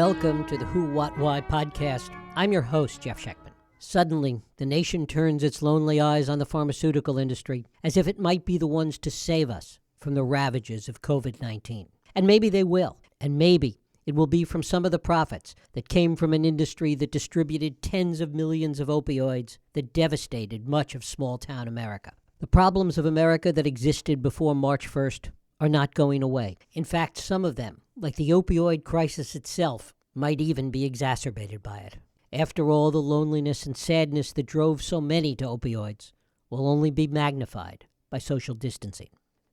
Welcome to the Who, What, Why podcast. I'm your host, Jeff Schechtman. Suddenly, the nation turns its lonely eyes on the pharmaceutical industry as if it might be the ones to save us from the ravages of COVID-19. And maybe they will. And maybe it will be from some of the profits that came from an industry that distributed tens of millions of opioids that devastated much of small-town America. The problems of America that existed before March 1st are not going away. In fact, some of them, like the opioid crisis itself, might even be exacerbated by it. After all, the loneliness and sadness that drove so many to opioids will only be magnified by social distancing.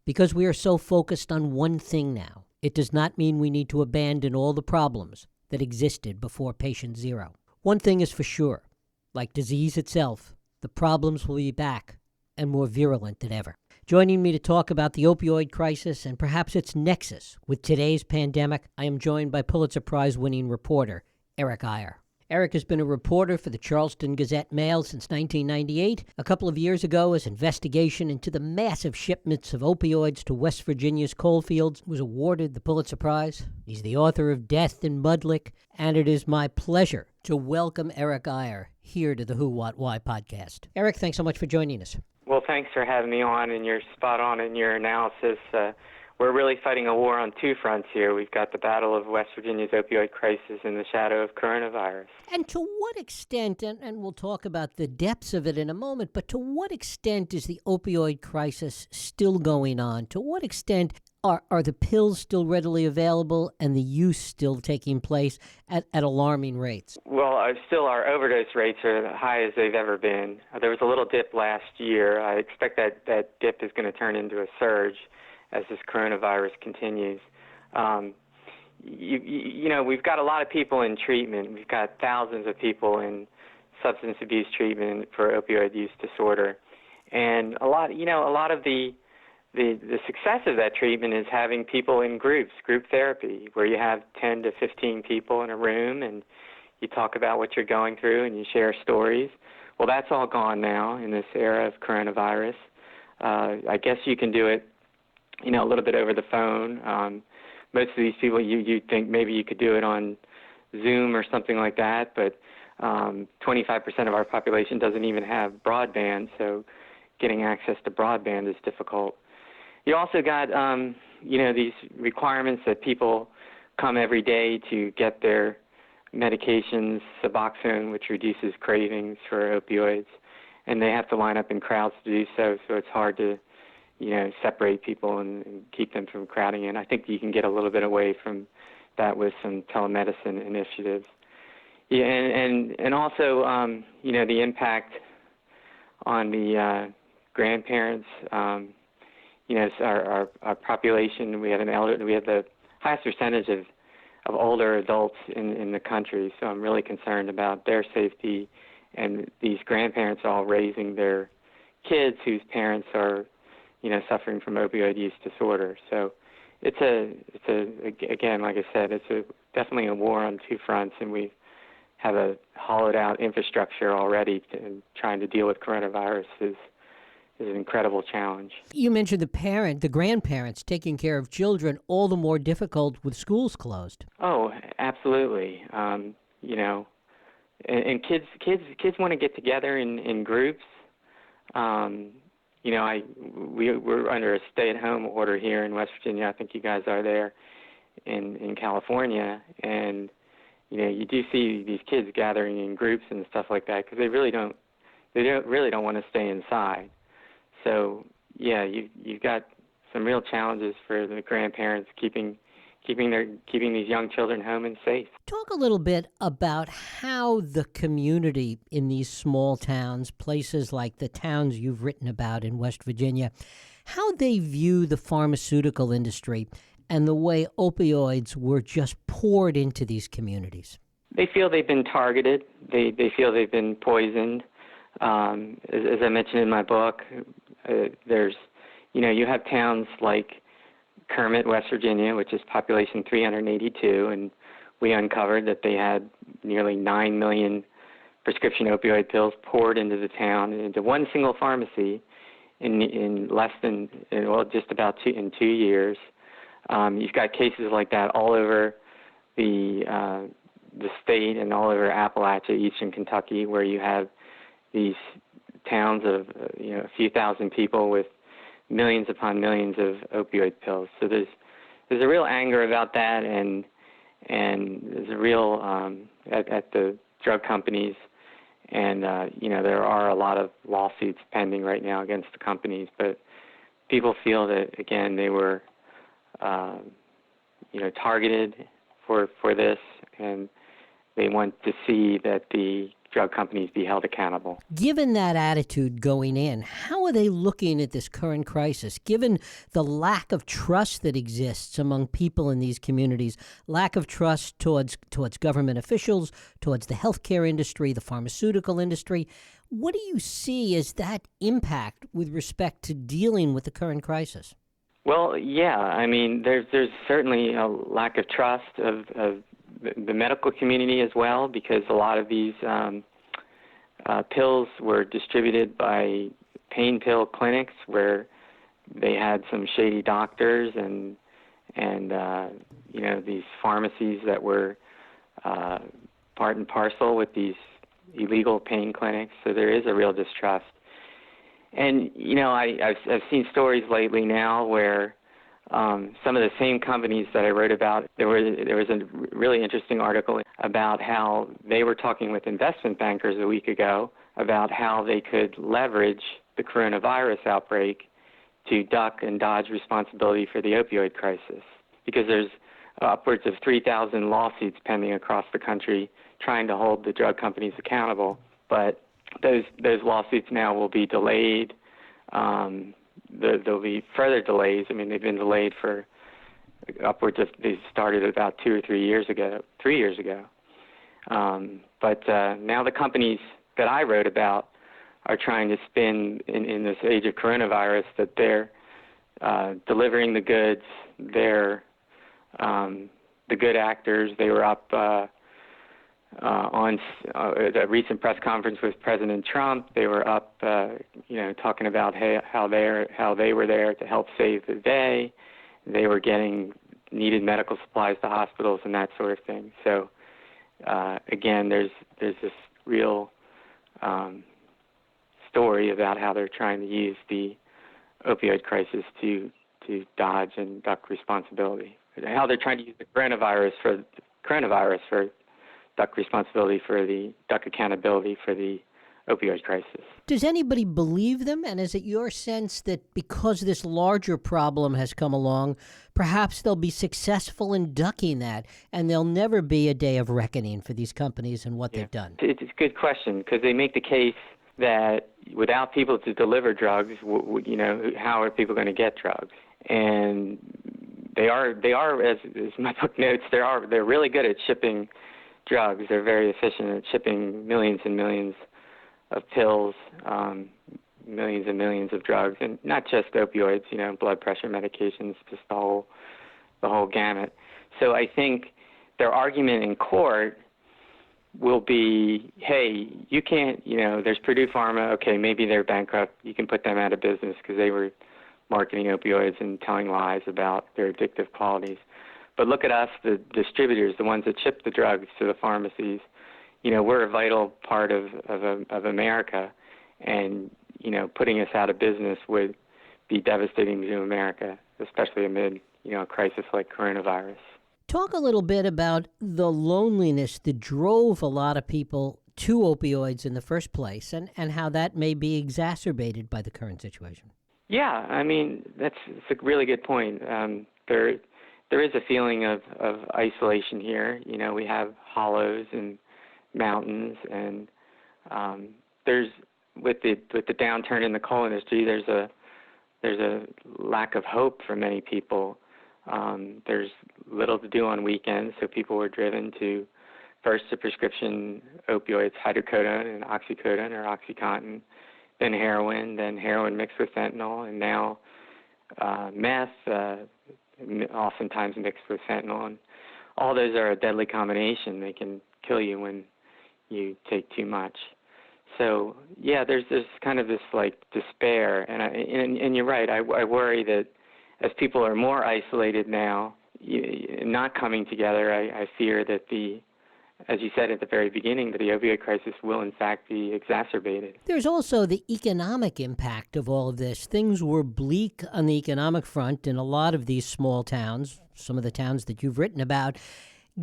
Because we are so focused on one thing now, it does not mean we need to abandon all the problems that existed before patient zero. One thing is for sure, like disease itself, the problems will be back and more virulent than ever. Joining me to talk about the opioid crisis and perhaps its nexus with today's pandemic, I am joined by Pulitzer Prize-winning reporter Eric Eyer. Eric has been a reporter for the Charleston Gazette-Mail since 1998. A couple of years ago, his investigation into the massive shipments of opioids to West Virginia's coalfields was awarded the Pulitzer Prize. He's the author of Death in Mudlick, and it is my pleasure to welcome Eric Eyer here to the Who, What, Why podcast. Eric, thanks so much for joining us. Well, thanks for having me on, and you're spot on in your analysis. We're really fighting a war on two fronts here. We've got the battle of West Virginia's opioid crisis in the shadow of coronavirus. And to what extent, and we'll talk about the depths of it in a moment, but to what extent is the opioid crisis still going on? To what extent are the pills still readily available and the use still taking place at alarming rates? Well, still our overdose rates are the highest they've ever been. There was a little dip last year. I expect that dip is going to turn into a surge as this coronavirus continues. You know, we've got a lot of people in treatment. We've got thousands of people in substance abuse treatment for opioid use disorder. And a lot of the success of that treatment is having people in group therapy, where you have 10 to 15 people in a room and you talk about what you're going through and you share stories. Well, that's all gone now in this era of coronavirus. I guess you can do it, a little bit over the phone. Most of these people, you think maybe you could do it on Zoom or something like that, but 25% of our population doesn't even have broadband, so getting access to broadband is difficult. You also got, these requirements that people come every day to get their medications, Suboxone, which reduces cravings for opioids, and they have to line up in crowds to do so it's hard to separate people and keep them from crowding in. I think you can get a little bit away from that with some telemedicine initiatives. Yeah, and also, the impact on the grandparents. Our population, we have the highest percentage of older adults in the country, so I'm really concerned about their safety. And these grandparents are all raising their kids whose parents are suffering from opioid use disorder. So it's again, like I said, it's definitely a war on two fronts, and we have a hollowed out infrastructure already, and trying to deal with coronavirus is an incredible challenge. You mentioned the grandparents taking care of children, all the more difficult with schools closed. Oh, absolutely. And kids want to get together in groups. We're under a stay-at-home order here in West Virginia. I think you guys are there in California, and you do see these kids gathering in groups and stuff like that because they really don't want to stay inside. So yeah, you've got some real challenges for the grandparents keeping these young children home and safe. Talk a little bit about how the community in these small towns, places like the towns you've written about in West Virginia, how they view the pharmaceutical industry and the way opioids were just poured into these communities. They feel they've been targeted. They feel they've been poisoned. As I mentioned in my book, you have towns like Kermit, West Virginia, which is population 382, and we uncovered that they had nearly 9 million prescription opioid pills poured into the town, into one single pharmacy in less than, just about 2 years. You've got cases like that all over the the state and all over Appalachia, eastern Kentucky, where you have these towns of a few thousand people with millions upon millions of opioid pills. So there's a real anger about that, and there's a real at the drug companies, and there are a lot of lawsuits pending right now against the companies, but people feel that, again, they were targeted for this, and they want to see that the drug companies be held accountable. Given that attitude going in, how are they looking at this current crisis? Given the lack of trust that exists among people in these communities, lack of trust towards government officials, towards the healthcare industry, the pharmaceutical industry, what do you see as that impact with respect to dealing with the current crisis? Well, yeah, I mean, there's certainly a lack of trust of the medical community as well, because a lot of these pills were distributed by pain pill clinics where they had some shady doctors and these pharmacies that were part and parcel with these illegal pain clinics. So there is a real distrust. And I've seen stories lately now where some of the same companies that I wrote about, there was a really interesting article about how they were talking with investment bankers a week ago about how they could leverage the coronavirus outbreak to duck and dodge responsibility for the opioid crisis, because there's upwards of 3,000 lawsuits pending across the country trying to hold the drug companies accountable. But those lawsuits now will be delayed. There'll be further delays. I mean, they've been delayed for upwards of, they started about 2 or 3 years ago. But now the companies that I wrote about are trying to spin in this age of coronavirus that they're delivering the goods. They're the good actors. They were up on a recent press conference with President Trump. They were up, talking about how they were there to help save the day. They were getting needed medical supplies to hospitals and that sort of thing. So again, there's this real story about how they're trying to use the opioid crisis to dodge and duck responsibility. How they're trying to use the coronavirus for duck responsibility for duck accountability for the opioid crisis. Does anybody believe them? And is it your sense that because this larger problem has come along, perhaps they'll be successful in ducking that, and there'll never be a day of reckoning for these companies and what they've done? It's a good question, because they make the case that without people to deliver drugs, how are people going to get drugs? And they are, as my book notes, they're really good at shipping drugs. They're very efficient at shipping millions and millions of pills, millions and millions of drugs, and not just opioids, blood pressure medications, just the whole gamut. So I think their argument in court will be, hey, you can't, there's Purdue Pharma, okay, maybe they're bankrupt, you can put them out of business because they were marketing opioids and telling lies about their addictive qualities. But look at us, the distributors, the ones that ship the drugs to the pharmacies. We're a vital part of America, and, putting us out of business would be devastating to America, especially amid, a crisis like coronavirus. Talk a little bit about the loneliness that drove a lot of people to opioids in the first place, and how that may be exacerbated by the current situation. Yeah, I mean, it's a really good point. There is a feeling of isolation here. We have hollows and mountains, and there's with the downturn in the coal industry, there's a lack of hope for many people. There's little to do on weekends, so people were driven to first the prescription opioids, hydrocodone and oxycodone or OxyContin, then heroin mixed with fentanyl, and now meth, oftentimes mixed with fentanyl. And all those are a deadly combination. They can kill you when you take too much. So yeah, there's kind of this like despair, and you're right. I worry that as people are more isolated now, not coming together, I fear that the as you said at the very beginning, that the opioid crisis will in fact be exacerbated. There's also the economic impact of all of this. Things were bleak on the economic front in a lot of these small towns, some of the towns that you've written about.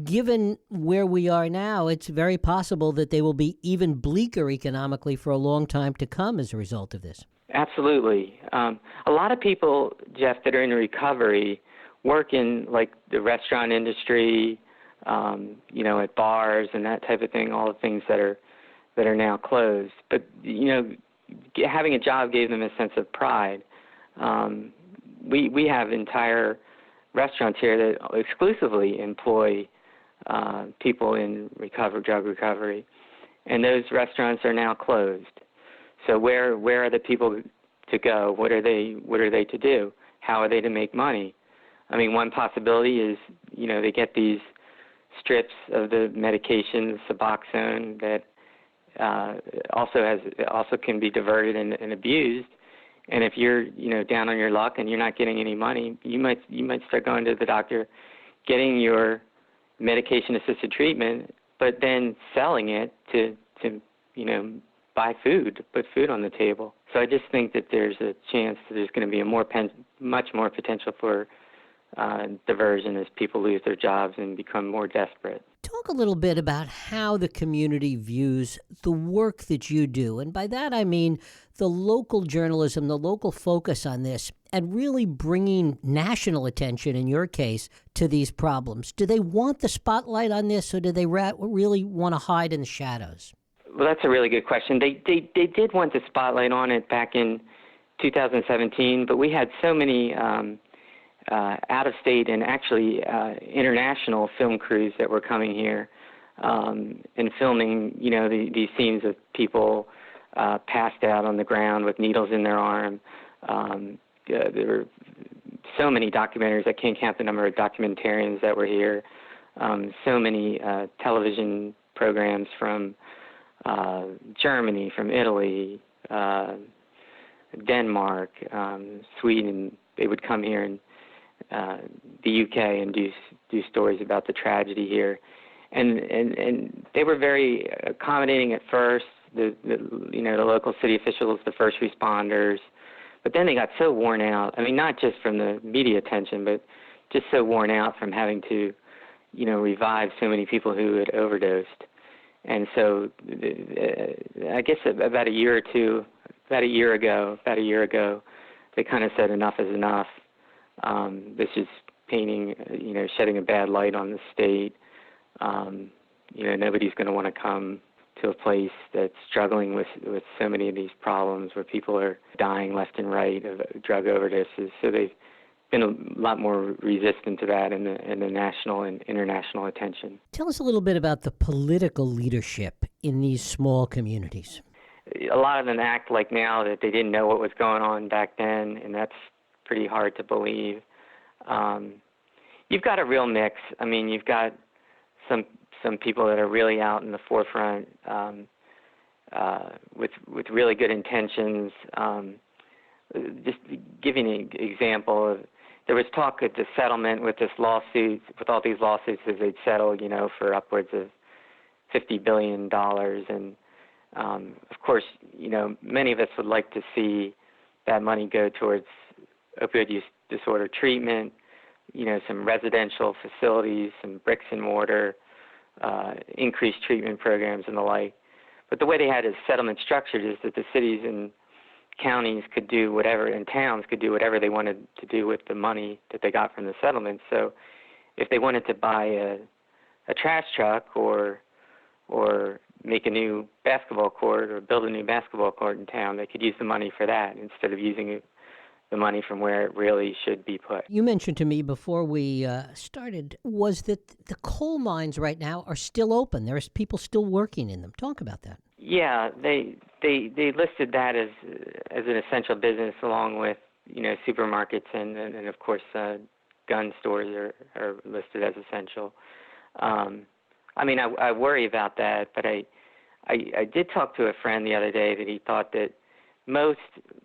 Given where we are now, it's very possible that they will be even bleaker economically for a long time to come as a result of this. Absolutely. A lot of people, Jeff, that are in recovery work in like the restaurant industry, at bars and that type of thing, all the things that are now closed. But, having a job gave them a sense of pride. We have entire restaurants here that exclusively employ people in drug recovery, and those restaurants are now closed. So where are the people to go? What are they to do? How are they to make money? I mean, one possibility is, they get these strips of the medication, Suboxone, that also can be diverted and abused. And if you're, down on your luck and you're not getting any money, you might start going to the doctor, getting your medication-assisted treatment, but then selling it to buy food, to put food on the table. So I just think that there's a chance that there's going to be much more potential for diversion as people lose their jobs and become more desperate. Talk a little bit about how the community views the work that you do. And by that, I mean the local journalism, the local focus on this, and really bringing national attention, in your case, to these problems. Do they want the spotlight on this, or do they really want to hide in the shadows? Well, that's a really good question. They did want the spotlight on it back in 2017, but we had so many out-of-state and actually international film crews that were coming here and filming, these scenes of people passed out on the ground with needles in their arm. There were so many documentaries. I can't count the number of documentarians that were here. So many television programs from Germany, from Italy, Denmark, Sweden. They would come here and the UK and do stories about the tragedy here, and they were very accommodating at first. The local city officials, the first responders, but then they got so worn out. I mean, not just from the media attention, but just so worn out from having to, revive so many people who had overdosed. And so, I guess about a year ago, they kind of said enough is enough. This is painting, shedding a bad light on the state. Nobody's going to want to come to a place that's struggling with so many of these problems where people are dying left and right of drug overdoses. So they've been a lot more resistant to that in the national and international attention. Tell us a little bit about the political leadership in these small communities. A lot of them act like now that they didn't know what was going on back then, and that's pretty hard to believe. You've got a real mix. I mean, you've got some people that are really out in the forefront with really good intentions. Just giving an example, there was talk at the settlement with all these lawsuits that they'd settle, for upwards of $50 billion. And of course, many of us would like to see that money go towards opioid use disorder treatment, some residential facilities, some bricks and mortar, increased treatment programs and the like. But the way they had it settlement structured is that the cities and counties could do whatever, and towns could do whatever they wanted to do with the money that they got from the settlement. So if they wanted to buy a trash truck or make a new basketball court or build a new basketball court in town, they could use the money for that instead of using the money from where it really should be put. You mentioned to me before we started was that the coal mines right now are still open. There's people still working in them. Talk about that. Yeah, they listed that as an essential business along with supermarkets and of course gun stores are listed as essential. I mean, I worry about that, but I did talk to a friend the other day that he thought that most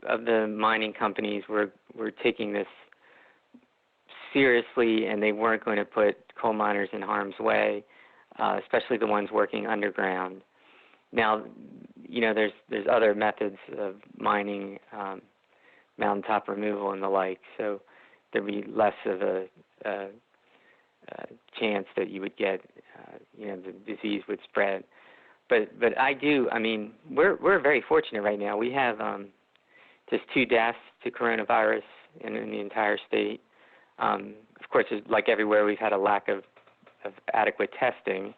of the mining companies were taking this seriously and they weren't going to put coal miners in harm's way. especially the ones working underground. Now, there's other methods of mining, mountaintop removal and the like, so there'd be less of a chance that you would get, the disease would spread. But we're very fortunate right now. We have just 2 deaths to coronavirus in the entire state. Of course, like everywhere, we've had a lack of adequate testing.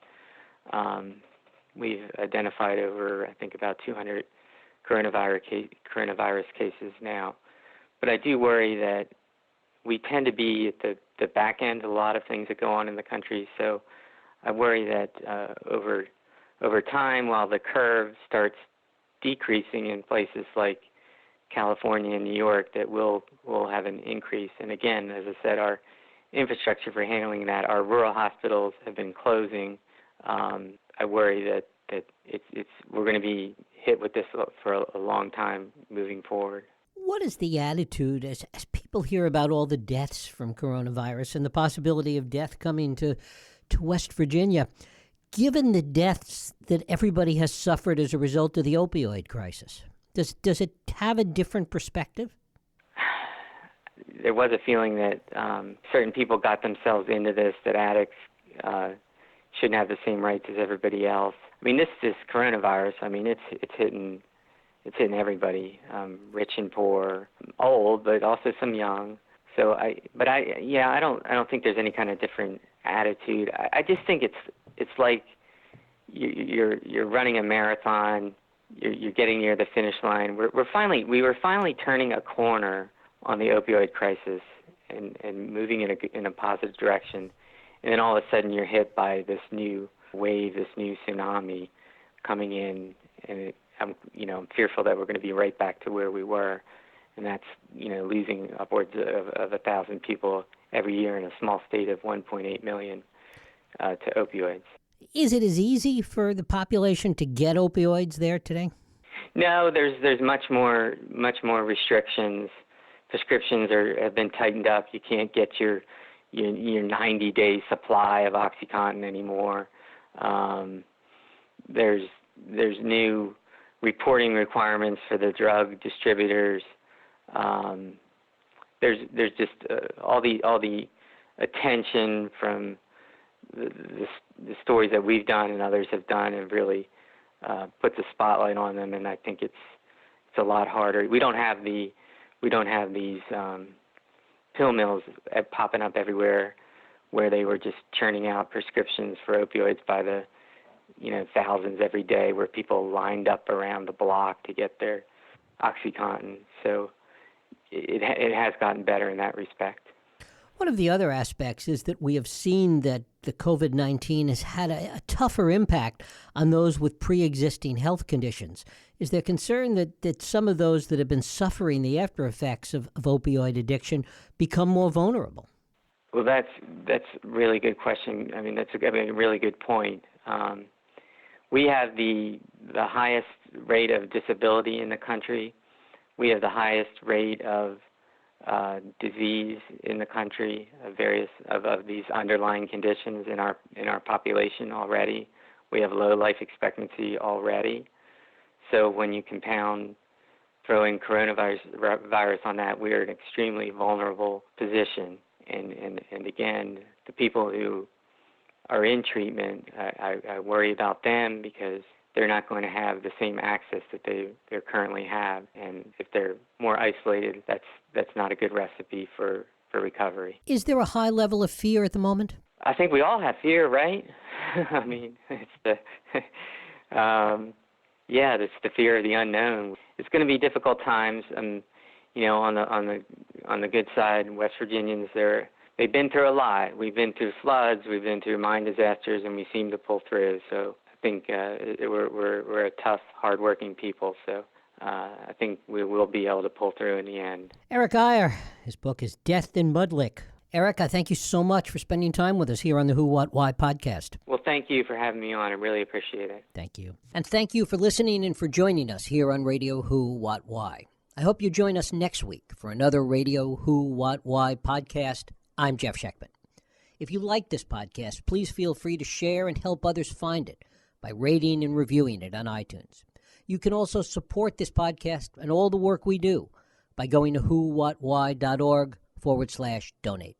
We've identified over, I think, about 200 coronavirus cases now. But I do worry that we tend to be at the back end of a lot of things that go on in the country. So I worry that over time, while the curve starts decreasing in places like California and New York, that we'll have an increase. And again, as I said, our infrastructure for handling that, our rural hospitals have been closing. I worry that we're going to be hit with this for a long time moving forward. What is the attitude as people hear about all the deaths from coronavirus and the possibility of death coming to West Virginia, given the deaths that everybody has suffered as a result of the opioid crisis? Does it have a different perspective? There was a feeling that certain people got themselves into this, that addicts shouldn't have the same rights as everybody else. I mean, this coronavirus, it's hitting everybody, rich and poor, old, but also some young. So I don't think there's any kind of different attitude. I just think it's like you're running a marathon. You're getting near the finish line. We were finally turning a corner on the opioid crisis and moving in a positive direction. And then all of a sudden you're hit by this new wave, this new tsunami coming in, and I'm fearful that we're going to be right back to where we were, and that's losing upwards of 1,000 people every year in a small state of 1.8 million to opioids. Is it as easy for the population to get opioids there today? No, there's much more restrictions. Prescriptions have been tightened up. You can't get your 90-day supply of OxyContin anymore. There's new reporting requirements for the drug distributors. There's just all the attention from the stories that we've done and others have done have really put the spotlight on them, and I think it's a lot harder. We don't have these pill mills popping up everywhere where they were just churning out prescriptions for opioids by the thousands every day, where people lined up around the block to get their OxyContin. So it has gotten better in that respect. One of the other aspects is that we have seen that the COVID-19 has had a tougher impact on those with pre-existing health conditions. Is there concern that some of those that have been suffering the after effects of opioid addiction become more vulnerable? Well, that's a really good question. That's a really good point. We have the highest rate of disability in the country. We have the highest rate of disease in the country, of various of these underlying conditions in our population already. We have low life expectancy already. So when you throw in coronavirus on that, we're in an extremely vulnerable position. And again, the people who are in treatment, I worry about them because they're not going to have the same access that they currently have. And if they're more isolated, that's not a good recipe for recovery. Is there a high level of fear at the moment? I think we all have fear, right? It's it's the fear of the unknown. It's going to be difficult times. On the good side, West Virginians, they've been through a lot. We've been through floods, we've been through mine disasters, and we seem to pull through. So I think we're a tough, hardworking people. So I think we will be able to pull through in the end. Eric Iyer, his book is Death in Mudlick. Eric, I thank you so much for spending time with us here on the Who, What, Why podcast. Well, thank you for having me on. I really appreciate it. Thank you. And thank you for listening and for joining us here on Radio Who, What, Why. I hope you join us next week for another Radio Who, What, Why podcast. I'm Jeff Sheckman. If you like this podcast, please feel free to share and help others find it by rating and reviewing it on iTunes. You can also support this podcast and all the work we do by going to whowhatwhy.org/donate.